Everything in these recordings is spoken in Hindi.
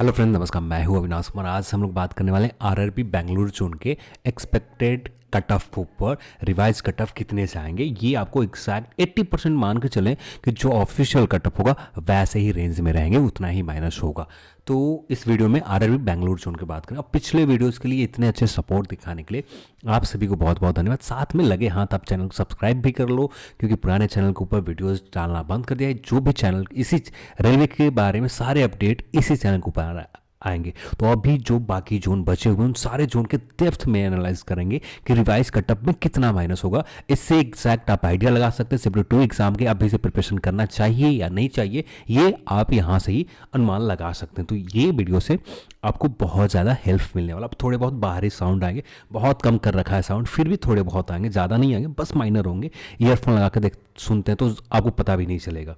हेलो फ्रेंड, नमस्कार। मैं हूं अविनाश कुमार। आज हम लोग बात करने वाले हैं आरआरबी बेंगलुरु जोन के एक्सपेक्टेड कट ऑफ पर रिवाइज कट ऑफ कितने से आएंगे। ये आपको एग्जैक्ट 80% मान के चलें कि जो ऑफिशियल कट ऑफ होगा वैसे ही रेंज में रहेंगे, उतना ही माइनस होगा। तो इस वीडियो में आरआरबी बेंगलुरु जोन की बात करें। अब पिछले वीडियोस के लिए इतने अच्छे सपोर्ट दिखाने के लिए आप सभी को बहुत बहुत धन्यवाद। साथ में लगे हाथ आप चैनल को सब्सक्राइब भी कर लो, क्योंकि पुराने चैनल के ऊपर वीडियोस डालना बंद कर दिया है। जो भी चैनल इसी रेलवे के बारे में सारे अपडेट इसी चैनल के ऊपर आएंगे। तो अभी जो बाकी जोन बचे हुए उन सारे जोन के डेप्थ में एनालाइज करेंगे कि रिवाइज कटअप में कितना माइनस होगा। इससे एग्जैक्ट आप आइडिया लगा सकते हैं सिर्फ 2 एग्जाम के अभी से प्रिपरेशन करना चाहिए या नहीं चाहिए, ये आप यहाँ से ही अनुमान लगा सकते हैं। तो ये वीडियो से आपको बहुत ज़्यादा हेल्प मिलने वाला। अब थोड़े बहुत बाहरी साउंड आएंगे, बहुत कम कर रखा है साउंड, फिर भी थोड़े बहुत आएंगे, ज़्यादा नहीं आएंगे, बस माइनर होंगे। ईयरफोन लगा कर सुनते हैं तो आपको पता भी नहीं चलेगा।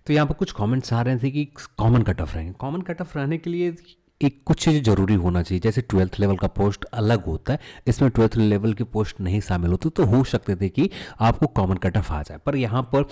तो यहाँ पर कुछ कमेंट्स आ रहे थे कि कॉमन कट ऑफ रहेंगे। कॉमन कट ऑफ रहने के लिए एक कुछ चीज़ जरूरी होना चाहिए, जैसे 12th लेवल का पोस्ट अलग होता है, इसमें 12th लेवल की पोस्ट नहीं शामिल होती, तो हो सकते थे कि आपको कॉमन कट ऑफ आ जाए। पर यहाँ पर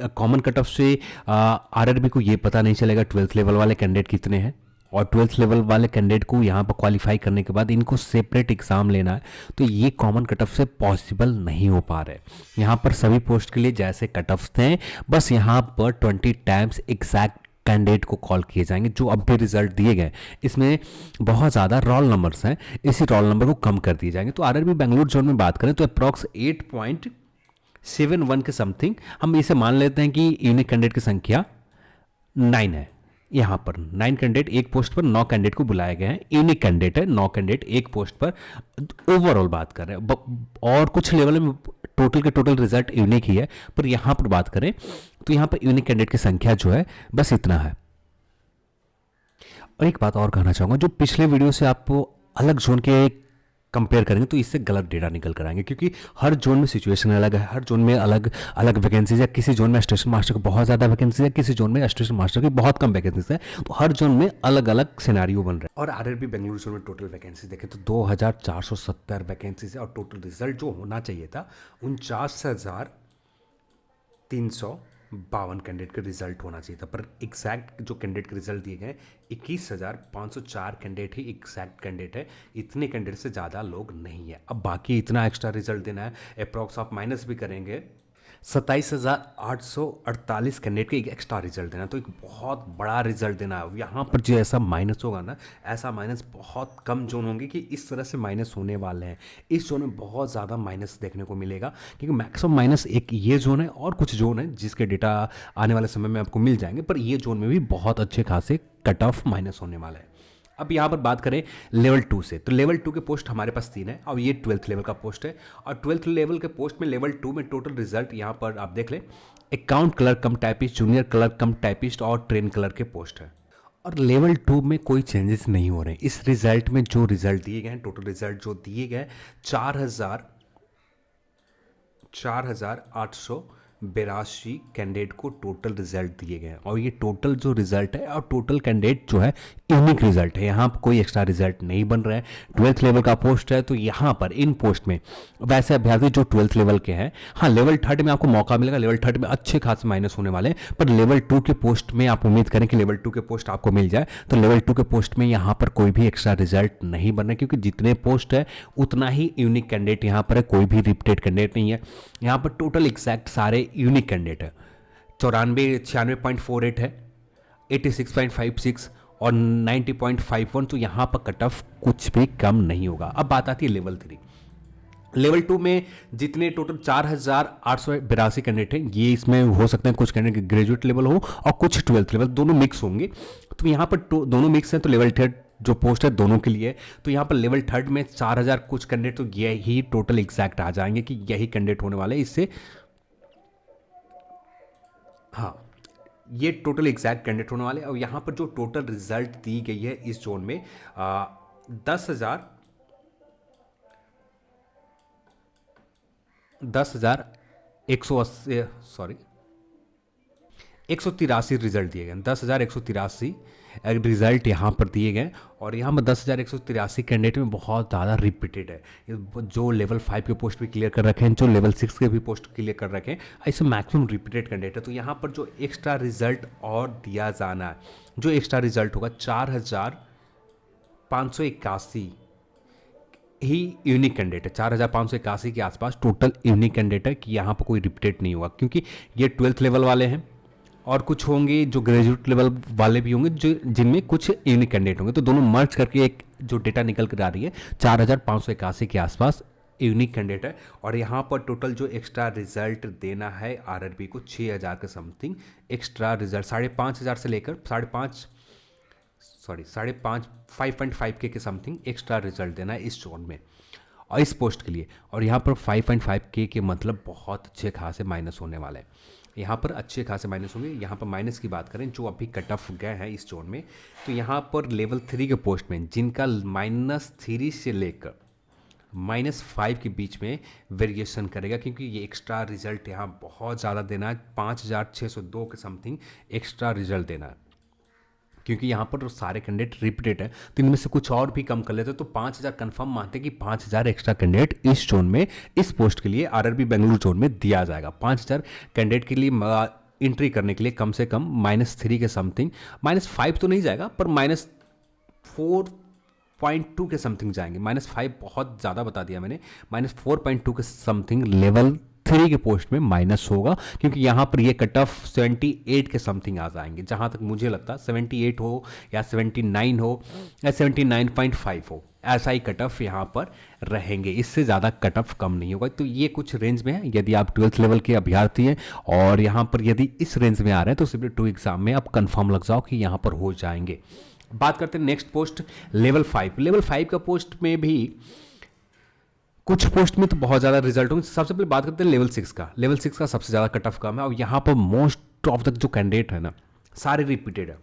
कॉमन कट ऑफ से आरआरबी को ये पता नहीं चलेगा 12th लेवल वाले कैंडिडेट कितने हैं, और 12th लेवल वाले कैंडिडेट को यहाँ पर क्वालिफाई करने के बाद इनको सेपरेट एग्जाम लेना है, तो ये कॉमन कट ऑफ से पॉसिबल नहीं हो पा रहा है। यहाँ पर सभी पोस्ट के लिए जैसे कट ऑफ थे, बस यहाँ पर 20 टाइम्स एग्जैक्ट कैंडिडेट को कॉल किए जाएंगे। जो अब भी रिजल्ट दिए गए इसमें बहुत ज़्यादा रोल नंबर्स हैं, इसी रोल नंबर को कम कर दिए जाएंगे। तो आरआरबी बेंगलुरु जोन में बात करें तो अप्रॉक्स 8.71 के समथिंग हम इसे मान लेते हैं कि यूनिक कैंडिडेट की संख्या 9 है। यहाँ पर 9 कैंडिडेट, एक पोस्ट पर 9 कैंडिडेट को बुलाए गए हैं। यूनिक कैंडिडेट है 9 कैंडिडेट एक पोस्ट पर, ओवरऑल बात कर रहे हैं। और कुछ लेवल में टोटल के टोटल रिजल्ट यूनिक ही है, पर यहाँ पर बात करें तो यहाँ पर यूनिक कैंडिडेट की संख्या जो है बस इतना है। और एक बात और कहना चाहूँगा, जो पिछले वीडियो से आपको अलग जोन के कंपेयर करेंगे तो इससे गलत डेटा निकल कर आएंगे, क्योंकि हर जोन में सिचुएशन अलग है, हर जोन में अलग अलग वैकेंसीज है। किसी जोन में स्टेशन मास्टर की बहुत ज़्यादा वैकेंसी है, किसी जोन में स्टेशन मास्टर की बहुत कम वैकेंसीज है। तो हर जोन में अलग अलग सिनेरियो बन रहा है। और आरआरबी बेंगलुरु जोन में टोटल वैकेंसी देखें तो 2470 वैकेंसीज है, और टोटल रिजल्ट जो होना चाहिए था 49,352 कैंडिडेट का रिजल्ट होना चाहिए था। पर एग्जैक्ट जो कैंडिडेट के रिजल्ट दिए गए 21,504 कैंडिडेट ही एग्जैक्ट कैंडिडेट है। इतने कैंडिडेट से ज़्यादा लोग नहीं है। अब बाकी इतना एक्स्ट्रा रिजल्ट देना है, अप्रॉक्स आप माइनस भी करेंगे 27,848 कैंडिडेट के एक एक्स्ट्रा रिजल्ट देना, तो एक बहुत बड़ा रिजल्ट देना है। यहाँ पर जो ऐसा माइनस होगा ना, ऐसा माइनस बहुत कम जोन होंगे कि इस तरह से माइनस होने वाले हैं। इस जोन में बहुत ज़्यादा माइनस देखने को मिलेगा, क्योंकि मैक्सिमम माइनस एक ये जोन है और कुछ जोन है जिसके डेटा आने वाले समय में आपको मिल जाएंगे, पर ये जोन में भी बहुत अच्छे खासे कट ऑफ माइनस होने वाला है। अब यहाँ पर बात करें लेवल 2 से, तो लेवल 2 के पोस्ट हमारे पास 3 है, और ये 12th लेवल का पोस्ट है। और 12th लेवल के पोस्ट में लेवल 2 में टोटल रिजल्ट यहाँ पर आप देख लें, अकाउंट क्लर्क कम टाइपिस्ट, जूनियर क्लर्क कम टाइपिस्ट और ट्रेन क्लर्क के पोस्ट है। और लेवल 2 में कोई चेंजेस नहीं हो रहे हैं। इस रिजल्ट में जो रिजल्ट दिए गए हैं, टोटल रिजल्ट जो दिए गए 4,882 कैंडिडेट को टोटल रिजल्ट दिए गए हैं। और ये टोटल जो रिजल्ट है और टोटल कैंडिडेट जो है यूनिक रिजल्ट है, यहाँ पर कोई एक्स्ट्रा रिजल्ट नहीं बन रहा है। 12th लेवल का पोस्ट है, तो यहाँ पर इन पोस्ट में वैसे अभ्यर्थी जो 12th लेवल के हैं, हाँ लेवल 3 में आपको मौका मिलेगा। लेवल 3 में अच्छे खास माइनस होने वाले हैं, पर लेवल 2 के पोस्ट में आप उम्मीद करें कि लेवल 2 के पोस्ट आपको मिल जाए। तो लेवल 2 के पोस्ट में यहाँ पर कोई भी एक्स्ट्रा रिजल्ट नहीं बन रहा है, क्योंकि जितने पोस्ट है उतना ही यूनिक कैंडिडेट यहाँ पर है, कोई भी रिपीटेड कैंडिडेट नहीं है। यहाँ पर टोटल एग्जैक्ट सारे यूनिक कैंडिडेट है। 96.48 है, 86.56 और 90.51। तो यहाँ पर कट ऑफ कुछ भी कम नहीं होगा। अब बात आती है लेवल 3। लेवल 2 में जितने टोटल 4,882 कैंडिडेट हैं, ये इसमें हो सकते हैं कुछ कैंडिडेट ग्रेजुएट लेवल हो और कुछ 12th लेवल, दोनों मिक्स होंगे। तो यहाँ पर दोनों मिक्स हैं, तो लेवल 3 जो पोस्ट है दोनों के लिए। तो यहाँ पर लेवल 3 में 4,000 कुछ कैंडिडेट, तो यही टोटल एग्जैक्ट आ जाएंगे कि यही कैंडिडेट होने वाले। इससे हाँ, ये टोटल एग्जैक्ट कैंडिडेट होने वाले। और यहाँ पर जो टोटल रिजल्ट दी गई है इस जोन में 1,183 रिजल्ट दिए गए, 10,183 रिजल्ट यहाँ पर दिए गए और यहाँ पर 10,183 कैंडिडेट में बहुत ज़्यादा रिपीटेड है। जो लेवल 5 के पोस्ट भी क्लियर कर रखे हैं, जो लेवल 6 के भी पोस्ट क्लियर कर रखे हैं, ऐसे मैक्सिमम रिपीटेड कैंडिडेट है। तो यहाँ पर जो एक्स्ट्रा रिजल्ट और दिया जाना है, जो एक्स्ट्रा रिजल्ट होगा 4,581 ही यूनिक कैंडिडेट है। 4,581 के आसपास टोटल यूनिक कैंडिडेट है कि यहाँ पर कोई रिपीटेड नहीं होगा, क्योंकि ये 12th लेवल वाले हैं और कुछ होंगे जो ग्रेजुएट लेवल वाले भी होंगे, जो जिनमें कुछ यूनिक कैंडिडेट होंगे। तो दोनों मर्ज करके एक जो डेटा निकल कर आ रही है 4,581 के आसपास यूनिक कैंडिडेट है। और यहाँ पर टोटल जो एक्स्ट्रा रिजल्ट देना है आरआरबी को 6,000 के समथिंग एक्स्ट्रा रिजल्ट, 5,500 से लेकर 5.5 के समथिंग एक्स्ट्रा रिजल्ट देना है इस जोन में और इस पोस्ट के लिए। और यहाँ पर 5.5 के मतलब बहुत अच्छे खासे माइनस होने वाले हैं। यहाँ पर अच्छे खासे माइनस होंगे। यहाँ पर माइनस की बात करें जो अभी कट ऑफ गए हैं इस जोन में, तो यहाँ पर लेवल 3 के पोस्ट में जिनका -3 से लेकर -5 के बीच में वेरिएशन करेगा, क्योंकि ये एक्स्ट्रा रिजल्ट यहाँ बहुत ज़्यादा देना है। 5,602 के समथिंग एक्स्ट्रा रिजल्ट देना है, क्योंकि यहाँ पर सारे कैंडिडेट रिपीटेड है। तो इनमें से कुछ और भी कम कर लेते तो 5,000 कंफर्म मानते कि 5,000 एक्स्ट्रा कैंडिडेट इस जोन में, इस पोस्ट के लिए आरआरबी बेंगलुरु जोन में दिया जाएगा। 5,000 कैंडिडेट के लिए एंट्री करने के लिए कम से कम -3 के समथिंग, -5 तो नहीं जाएगा पर -4.2 के समथिंग जाएंगे। -5 बहुत ज़्यादा बता दिया मैंने, -4.2 के समथिंग लेवल 3 के पोस्ट में माइनस होगा, क्योंकि यहाँ पर ये कट ऑफ 78 के समथिंग आ जाएंगे। जहाँ तक मुझे लगता है 78 हो या 79 हो या 79.5 हो, ऐसा ही कट ऑफ यहाँ पर रहेंगे। इससे ज़्यादा कट ऑफ कम नहीं होगा। तो ये कुछ रेंज में है। यदि आप 12th लेवल के अभ्यर्थी हैं और यहाँ पर यदि इस रेंज में आ रहे हैं तो सिर्फ 2 एग्जाम में आप कन्फर्म लग जाओ कि यहाँ पर हो जाएंगे। बात करते हैं नेक्स्ट पोस्ट लेवल 5। लेवल 5 का पोस्ट में भी कुछ पोस्ट में तो बहुत ज़्यादा रिजल्ट होंगे। सबसे पहले बात करते हैं लेवल 6 का। लेवल 6 का सबसे ज़्यादा कट ऑफ कम है और यहाँ पर मोस्ट ऑफ द जो कैंडिडेट है ना, सारे रिपीटेड है।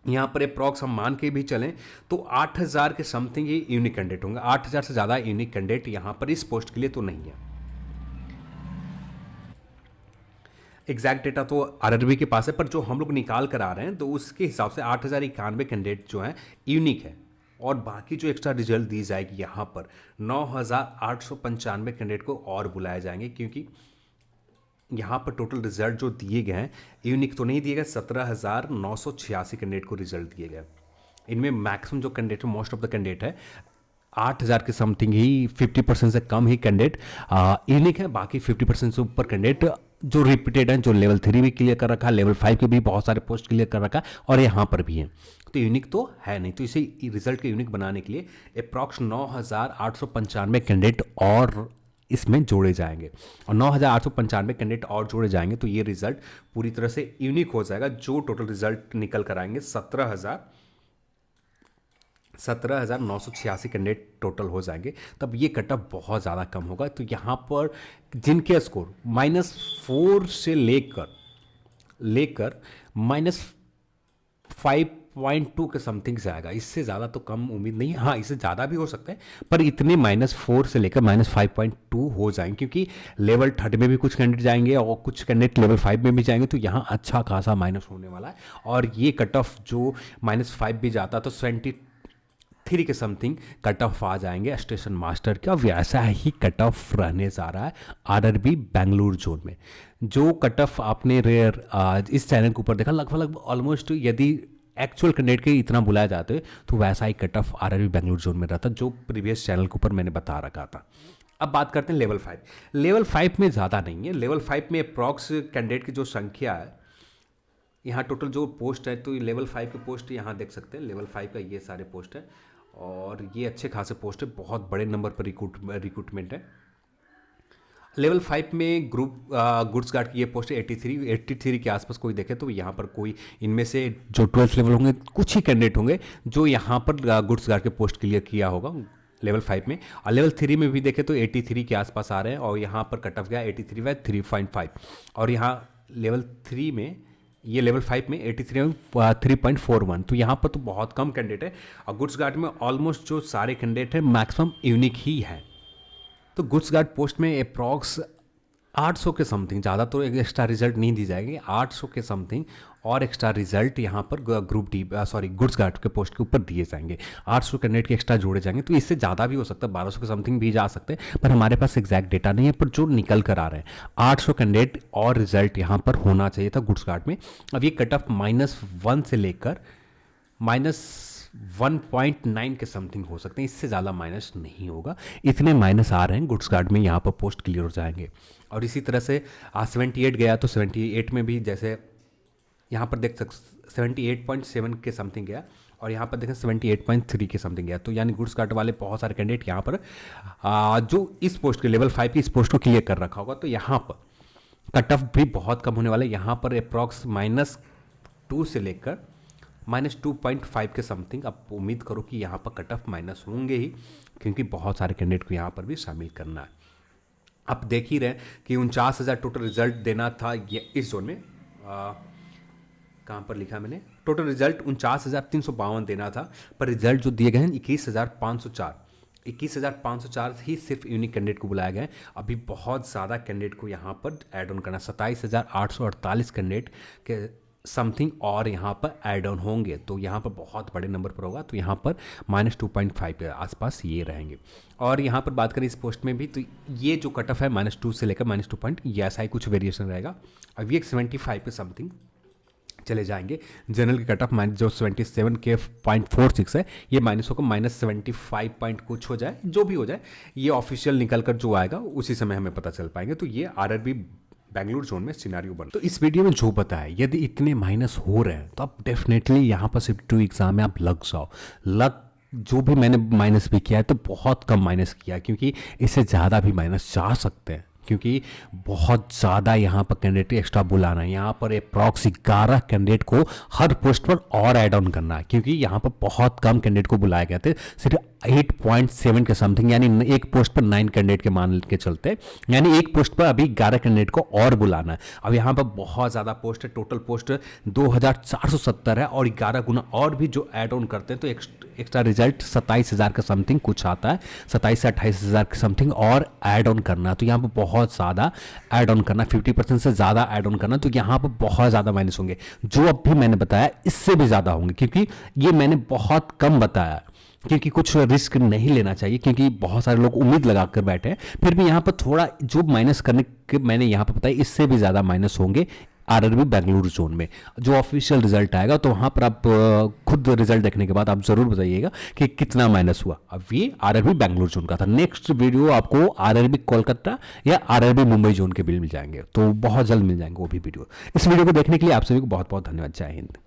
यहाँ पर अप्रॉक्स हम मान के भी चलें तो 8,000 के समथिंग ये यूनिक कैंडिडेट होंगे। 8,000 से ज़्यादा यूनिक कैंडिडेट यहाँ पर इस पोस्ट के लिए तो नहीं है। एग्जैक्ट डेटा तो आरआरबी के पास है, पर जो हम लोग निकाल कर आ रहे हैं तो उसके हिसाब से 8,091 कैंडिडेट जो हैं यूनिक है। और बाकी जो एक्स्ट्रा रिजल्ट दी जाएगी यहाँ पर 9,895 कैंडिडेट को और बुलाए जाएंगे, क्योंकि यहाँ पर टोटल रिजल्ट जो दिए गए हैं यूनिक तो नहीं दिए गए। 17,986 कैंडिडेट को रिजल्ट दिए गए। इनमें मैक्सिमम जो कैंडिडेट है, मोस्ट ऑफ द कैंडिडेट है 8,000 के समथिंग ही, 50% से कम ही कैंडिडेट यूनिक है। बाकी 50% से ऊपर कैंडिडेट जो रिपीटेड हैं, जो लेवल 3 भी क्लियर कर रखा है, लेवल 5 के भी बहुत सारे पोस्ट क्लियर कर रखा है और यहाँ पर भी हैं। तो यूनिक तो है नहीं। तो इसे रिजल्ट के यूनिक बनाने के लिए अप्रॉक्स 9,895 कैंडिडेट और इसमें जोड़े जाएंगे और 9,895 कैंडिडेट और जोड़े जाएंगे तो ये रिजल्ट पूरी तरह से यूनिक हो जाएगा। जो टोटल रिजल्ट निकल कर आएंगे 17,986 कैंडिडेट टोटल हो जाएंगे, तब ये कट ऑफ बहुत ज़्यादा कम होगा। तो यहाँ पर जिनके स्कोर -4 से लेकर -5.2 के समथिंग से आएगा। इससे ज़्यादा तो कम उम्मीद नहीं है। हाँ, इससे ज़्यादा भी हो सकता है, पर इतने -4 से लेकर -5.2 हो जाएंगे, क्योंकि लेवल 3 में भी कुछ कैंडिडेट जाएंगे और कुछ कैंडिडेट लेवल 5 में भी जाएंगे। तो यहाँ अच्छा खासा माइनस होने वाला है। और ये कट ऑफ जो -5 भी जाता तो 73 के समथिंग कट ऑफ आ जाएंगे स्टेशन मास्टर का। वैसा ही कट ऑफ रहने जा रहा है आरआरबी बेंगलुरु जोन में। जो कट ऑफ आपने इस चैनल के ऊपर देखा, लगभग ऑलमोस्ट यदि एक्चुअल कैंडिडेट के इतना बुलाया जाते तो वैसा ही cut off RRB Bengaluru zone में रहता, जो प्रीवियस चैनल के ऊपर मैंने बता रखा था। अब बात करते हैं लेवल 5। लेवल 5 में ज़्यादा नहीं है। लेवल 5 में अप्रॉक्स कैंडिडेट की जो संख्या है, यहाँ टोटल जो पोस्ट है, तो लेवल 5 के पोस्ट यहाँ देख सकते हैं। लेवल 5 का ये सारे पोस्ट है और ये अच्छे खासे पोस्ट है, बहुत बड़े नंबर पर रिक्रूटमेंट है। लेवल 5 में ग्रुप गुड्स गार्ड की ये पोस्ट है 83 के आसपास। कोई देखे तो यहाँ पर कोई इनमें से जो 12th लेवल होंगे कुछ ही कैंडिडेट होंगे जो यहाँ पर गुड्स गार्ड के पोस्ट क्लियर किया होगा लेवल 5 में। और लेवल 3 में भी देखे तो 83 के आसपास आ रहे हैं और यहाँ पर कट ऑफ गया 83/3.5। और यहाँ लेवल 3 में, ये लेवल 5 में 83/3.41। तो यहाँ पर तो बहुत कम कैंडिडेट है। और गुड्स गार्ड में ऑलमोस्ट जो सारे कैंडिडेट हैं मैक्सिमम यूनिक ही है। तो गुड्स गार्ड पोस्ट में अप्रॉक्स 800 के समथिंग, ज़्यादा तो एक्स्ट्रा रिजल्ट नहीं दी जाएगी, 800 के समथिंग और एक्स्ट्रा रिजल्ट यहाँ पर ग्रुप डी गुड्स गार्ड के पोस्ट के ऊपर दिए जाएंगे। 800 कैंडिडेट के एक्स्ट्रा जोड़े जाएंगे, तो इससे ज़्यादा भी हो सकता है, 1200 के समथिंग भी जा सकते हैं, पर हमारे पास एग्जैक्ट डेटा नहीं है, पर जो निकल कर आ रहे हैं 800 कैंडिडेट और रिजल्ट यहाँ पर होना चाहिए था गुड्स गार्ड में। अब ये कट ऑफ -1 से लेकर -1.9 के समथिंग हो सकते हैं, इससे ज़्यादा माइनस नहीं होगा। इतने माइनस आ रहे हैं गुड्स गार्ड में, यहाँ पर पोस्ट क्लियर हो जाएंगे। और इसी तरह से 78 गया तो 78 में भी जैसे यहाँ पर देख सकते 78.7 के समथिंग गया, और यहाँ पर देखें 78.3 के समथिंग गया। तो यानी गुड्स कार्ट वाले बहुत सारे कैंडिडेट यहाँ पर जो इस पोस्ट के लेवल 5 की इस पोस्ट को क्लियर कर रखा होगा, तो यहाँ पर कट ऑफ भी बहुत कम होने वाला है। यहाँ पर अप्रॉक्स -2 से लेकर -2.5 के समथिंग आप उम्मीद करो कि यहाँ पर कट ऑफ माइनस होंगे ही, क्योंकि बहुत सारे कैंडिडेट को यहाँ पर भी शामिल करना है। आप देख ही रहे कि 49,000 टोटल रिजल्ट देना था ये इस जोन में। कहाँ पर लिखा मैंने, टोटल रिजल्ट 49,352 देना था, पर रिजल्ट जो दिए गए हैं 21,504 ही सिर्फ यूनिक कैंडिडेट को बुलाया गया है। अभी बहुत ज़्यादा कैंडिडेट को यहाँ पर ऐड ऑन करना, 27,848 कैंडिडेट के समथिंग और यहाँ पर ऐड ऑन होंगे, तो यहाँ पर बहुत बड़े नंबर पर होगा। तो यहाँ पर -2.5 के आसपास ये रहेंगे। और यहाँ पर बात करें इस पोस्ट में भी, तो ये जो कट ऑफ है -2 से लेकर -2 ये ऐसा ही कुछ वेरिएशन रहेगा। अब ये 75 के समथिंग चले जाएंगे। जनरल की कट ऑफ जो 77 के 0.46 है, ये माइनस होकर -75 पॉइंट कुछ हो जाए, जो भी हो जाए, ये ऑफिशियल निकल कर जो आएगा उसी समय हमें पता चल पाएंगे। तो ये आरआरबी बेंगलुरु जोन में सिनेरियो बन। तो इस वीडियो में जो बताया, यदि इतने माइनस हो रहे हैं तो आप डेफिनेटली यहाँ पर शिफ्ट टू एग्जाम में आप लग जाओ। जो भी मैंने माइनस भी किया है तो बहुत कम माइनस किया, क्योंकि इससे ज़्यादा भी माइनस जा सकते हैं, क्योंकि बहुत ज़्यादा यहाँ पर कैंडिडेट एक्स्ट्रा बुलाना है। यहाँ पर अप्रॉक्स 11 कैंडिडेट को हर पोस्ट पर और ऐड ऑन करना है, क्योंकि यहाँ पर बहुत कम कैंडिडेट को बुलाए गए थे, सिर्फ 8.7 के समथिंग, यानी एक पोस्ट पर 9 कैंडिडेट के मान के चलते, यानी एक पोस्ट पर अभी 11 कैंडिडेट को और बुलाना है। अब यहाँ पर बहुत ज़्यादा पोस्ट है, टोटल पोस्ट 2,470 है, और 11 गुना और भी जो ऐड ऑन करते हैं तो एक्स्ट्रा रिजल्ट 27,000 का समथिंग कुछ आता है, 27 से 28,000 के समथिंग और ऐड ऑन करना। तो यहाँ पर बहुत ज़्यादा ऐड ऑन करना, 50% से ज़्यादा ऐड ऑन करना, तो यहाँ पर बहुत ज़्यादा माइनस होंगे। जो अब भी मैंने बताया इससे भी ज़्यादा होंगे, क्योंकि ये मैंने बहुत कम बताया, क्योंकि कुछ रिस्क नहीं लेना चाहिए, क्योंकि बहुत सारे लोग उम्मीद लगा कर बैठे हैं। फिर भी यहाँ पर थोड़ा जो माइनस करने के मैंने यहाँ पर बताया, इससे भी ज़्यादा माइनस होंगे आरआरबी बेंगलुरु जोन में। जो ऑफिशियल रिजल्ट आएगा तो वहाँ पर आप खुद रिजल्ट देखने के बाद आप ज़रूर बताइएगा कि कितना माइनस हुआ। अब ये आरआरबी बेंगलुरु जोन का था। नेक्स्ट वीडियो आपको आरआरबी कोलकाता या आरआरबी मुंबई जोन के बिल मिल जाएंगे, तो बहुत जल्द मिल जाएंगे वो भी वीडियो। इस वीडियो को देखने के लिए आप सभी को बहुत बहुत धन्यवाद। जय हिंद।